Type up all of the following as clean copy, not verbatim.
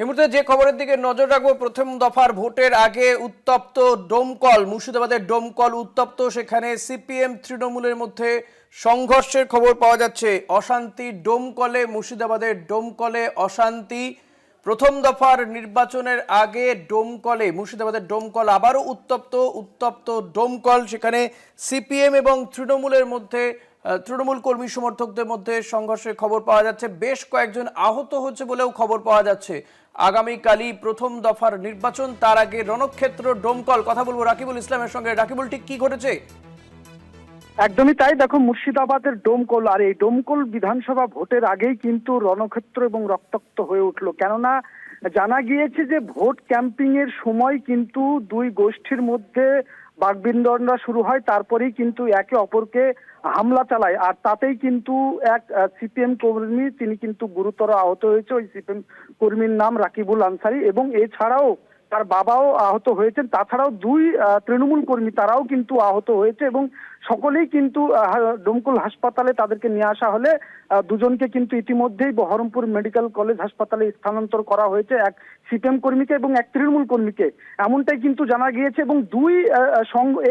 এই মুহূর্তে যে খবরের দিকে নজর রাখবো, প্রথম দফার ভোটের আগে উত্তপ্ত ডোমকল, মুর্শিদাবাদের ডোমকল উত্তপ্ত। সেখানে সিপিএম তৃণমূলের মধ্যে সংঘর্ষের খবর পাওয়া যাচ্ছে। অশান্তি ডোমকলে, মুর্শিদাবাদের ডোমকলে অশান্তি। প্রথম দফার নির্বাচনের আগে ডোমকলে, মুর্শিদাবাদের ডোমকল আবারও উত্তপ্ত ডোমকল। সেখানে সিপিএম এবং তৃণমূলের মধ্যে, তৃণমূল কর্মী সমর্থকদের মধ্যে সংঘর্ষের খবর পাওয়া যাচ্ছে। বেশ কয়েকজন আহত হচ্ছে বলেও খবর পাওয়া যাচ্ছে। আগামীকালই প্রথম দফার নির্বাচন, তার আগে রণক্ষেত্র ডোমকল। কথা বলবো রাকিবুল ইসলামের সঙ্গে। রাকিবুল, ঠিক কি ঘটেছে? একদমই তাই। দেখো, মুর্শিদাবাদের ডোমকল, আর এই ডোমকল বিধানসভা ভোটের আগেই কিন্তু রণক্ষেত্র এবং রক্তাক্ত হয়ে উঠলো। কেননা জানা গিয়েছে যে ভোট ক্যাম্পিং এর সময় কিন্তু দুই গোষ্ঠীর মধ্যে বাকবিতণ্ডা শুরু হয়, তারপরেই কিন্তু একে অপরকে হামলা চালায়। আর তাতেই কিন্তু এক সিপিএম কর্মী, তিনি কিন্তু গুরুতর আহত হয়েছে। ওই সিপিএম কর্মীর নাম রাকিবুল আনসারি, এবং এছাড়াও তার বাবাও আহত হয়েছেন। তাছাড়াও দুই তৃণমূল কর্মী, তারাও কিন্তু আহত হয়েছে, এবং সকলেই কিন্তু ডোমকল হাসপাতালে তাদেরকে নিয়ে আসা হলে দুজনকে কিন্তু ইতিমধ্যেই বহরমপুর মেডিকেল কলেজ হাসপাতালে স্থানান্তর করা হয়েছে, এক সিপিএম কর্মীকে এবং এক তৃণমূল কর্মীকে, এমনটাই কিন্তু জানা গিয়েছে। এবং দুই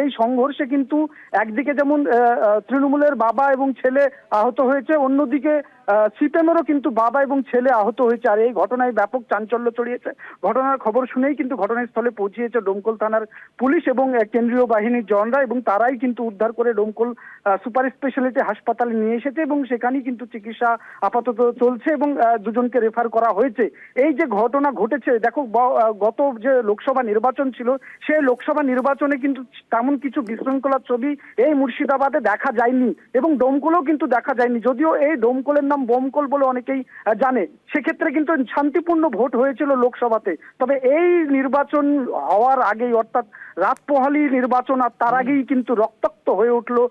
এই সংঘর্ষে কিন্তু একদিকে যেমন তৃণমূলের বাবা এবং ছেলে আহত হয়েছে, অন্যদিকে সিপিএমেরও কিন্তু বাবা এবং ছেলে আহত হয়েছে। আর এই ঘটনায় ব্যাপক চাঞ্চল্য ছড়িয়েছে। ঘটনার খবর শুনেই কিন্তু ঘটনাস্থলে পৌঁছিয়েছে ডোমকল থানার পুলিশ এবং কেন্দ্রীয় বাহিনীর জওয়ানরা, এবং তারাই কিন্তু উদ্ধার করে ডোমকল সুপার স্পেশালিটি হাসপাতালে নিয়ে এসেছে, এবং সেখানেই কিন্তু চিকিৎসা আপাতত চলছে, এবং দুজনকে রেফার করা হয়েছে। এই যে ঘটনা ঘটেছে, দেখো, গত যে লোকসভা নির্বাচন ছিল, সেই লোকসভা নির্বাচনে কিন্তু তেমন কিছু বিশৃঙ্খলার ছবি এই মুর্শিদাবাদে দেখা যায়নি, এবং ডোমকলেও কিন্তু দেখা যায়নি। যদিও এই ডোমকলের নাম বোমকল বলে অনেকেই জানে, সেক্ষেত্রে কিন্তু শান্তিপূর্ণ ভোট হয়েছিল লোকসভাতে। তবে এই নির্বাচন হওয়ার আগেই, অর্থাৎ রাত পোহালি নির্বাচন, আর তার আগেই কিন্তু রক্তাক্ত হয়ে উঠলো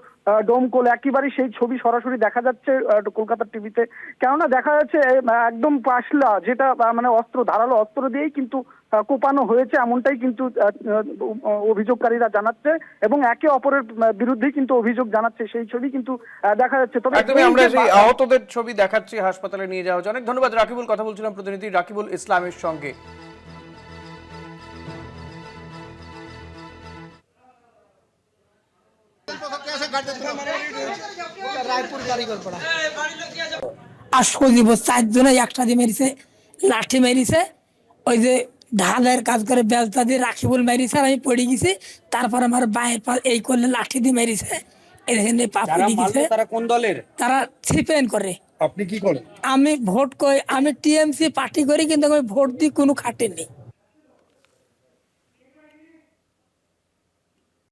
ডোমকল। একেবারেই সেই ছবি সরাসরি দেখা যাচ্ছে কলকাতার টিভিতে। কেননা দেখা যাচ্ছে একদম পাশলা, যেটা মানে অস্ত্র, ধারালো অস্ত্র দিয়েই কিন্তু কোপানো হয়েছে, এমনটাই কিন্তু অভিযোগকারীরা জানাচ্ছে, এবং একে অপরের বিরুদ্ধেই কিন্তু অভিযোগ জানাচ্ছে। সেই ছবি কিন্তু দেখা যাচ্ছে। তবে আমরা সেই আহতদের ছবি দেখাচ্ছি, হাসপাতালে নিয়ে যাওয়া হচ্ছে। অনেক ধন্যবাদ রাকিবুল। কথা বলছিলাম প্রতিনিধি রাকিবুল ইসলামের সঙ্গে। আর সজীব 4 জনে একসাথে মেরেছে, লাঠি মেরেছে, ওই যে ঢালের কাজ করে বেলতা দিয়ে রাকিবুল মেরেছে, আর আমি পড়ে গেছি। তারপর আমার বায়ের পা এই করলে লাঠি দিয়ে মেরেছে, এখানে পা পড়ে গেছে। তারা কোন দলের? তারা সিপিএম করে। আপনি কি করেন? আমি ভোট করি, আমি টিএমসি পার্টি করি, কিন্তু আমি ভোট দিয়ে কোনো খাটেনি।